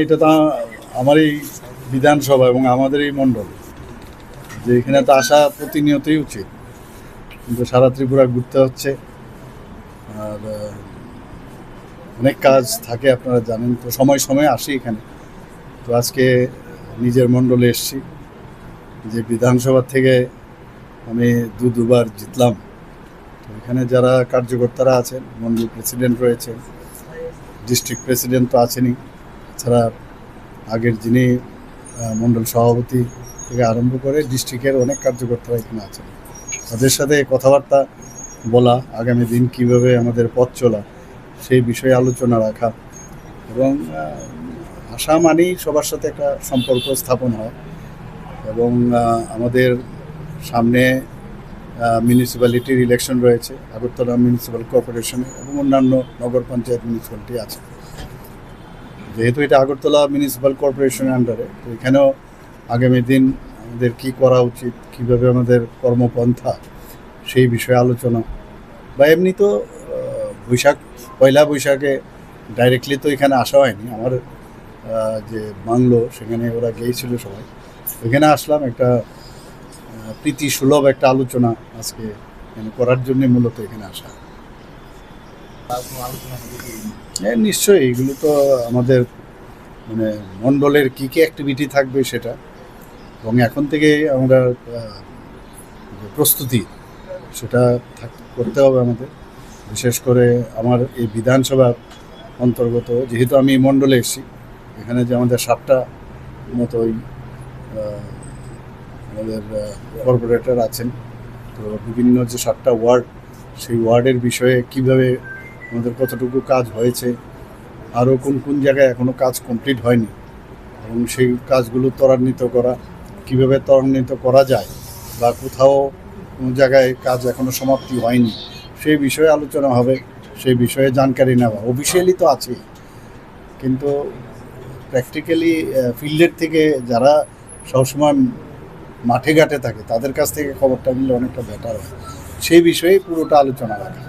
এটা তো আমার এই বিধানসভা এবং আমাদের এই মণ্ডল, যে এখানে তো আসা প্রতিনিয়তই উচিত, কিন্তু সারা ত্রিপুরা ঘুরতে হচ্ছে। আর অনেক কাজ থাকে, আপনারা জানেন, তো সময় সময় আসি এখানে। তো আজকে নিজের মণ্ডলে এসছি, যে বিধানসভা থেকে আমি দুবার জিতলাম। তো এখানে যারা কার্যকর্তারা আছেন, মণ্ডল প্রেসিডেন্ট রয়েছেন, ডিস্ট্রিক্ট প্রেসিডেন্ট তো আছেনই, এছাড়া আগের যিনি মণ্ডল সভাপতি থেকে আরম্ভ করে ডিস্ট্রিক্টের অনেক কার্যকর্তারা এখানে আছেন। তাদের সাথে কথাবার্তা বলা, আগামী দিন কিভাবে আমাদের পথ চলা সেই বিষয়ে আলোচনা রাখা, এবং আশা মানেই সবার সাথে একটা সম্পর্ক স্থাপন হয়। এবং আমাদের সামনে মিউনিসিপ্যালিটির ইলেকশন রয়েছে, আগরতলা মিউনিসিপ্যাল কর্পোরেশনে এবং অন্যান্য নগর পঞ্চায়েত মিউনিসিপ্যালিটি আছে। যেহেতু এটা আগরতলা মিউনিসিপ্যাল কর্পোরেশনের আন্ডারে, তো এখানেও আগামী দিন আমাদের কী করা উচিত, কীভাবে আমাদের কর্মপন্থা, সেই বিষয়ে আলোচনা। বা এমনি তো পয়লা বৈশাখে ডাইরেক্টলি তো এখানে আসা হয়নি, আমার যে বাংলো সেখানে ওরা গিয়েছিল সবাই, ওইখানে আসলাম। একটা প্রীতি সুলভ একটা আলোচনা আজকে করার জন্য মূলত এখানে আসা। হ্যাঁ, নিশ্চয়ই এগুলো তো আমাদের মণ্ডলের কী কী অ্যাক্টিভিটি থাকবে সেটা, এবং এখন থেকে আমরা প্রস্তুতি সেটা করতে হবে আমাদের। বিশেষ করে আমার এই বিধানসভার অন্তর্গত, যেহেতু আমি মণ্ডলে এসেছি, এখানে যে আমাদের 7টা মতো আমাদের কর্পোরেটর আছেন, তো বিভিন্ন যে 7টা ওয়ার্ড, সেই ওয়ার্ডের বিষয়ে কিভাবে আমাদের কতটুকু কাজ হয়েছে, আরও কোন কোন জায়গায় এখনও কাজ কমপ্লিট হয়নি, এবং সেই কাজগুলো ত্বরান্বিত করা, কিভাবে ত্বরান্বিত করা যায়, বা কোথাও কোনো জায়গায় কাজ এখনও সমাপ্তি হয়নি, সেই বিষয়ে আলোচনা হবে। সেই বিষয়ে জানকারি নেওয়া অফিসিয়ালি তো আছে, কিন্তু প্র্যাকটিক্যালি ফিল্ডের থেকে যারা সবসময় মাঠে ঘাটে থাকে, তাদের কাছ থেকে খবরটা নিলে অনেকটা বেটার হয়। সেই বিষয়ে পুরোটা আলোচনা রাখা।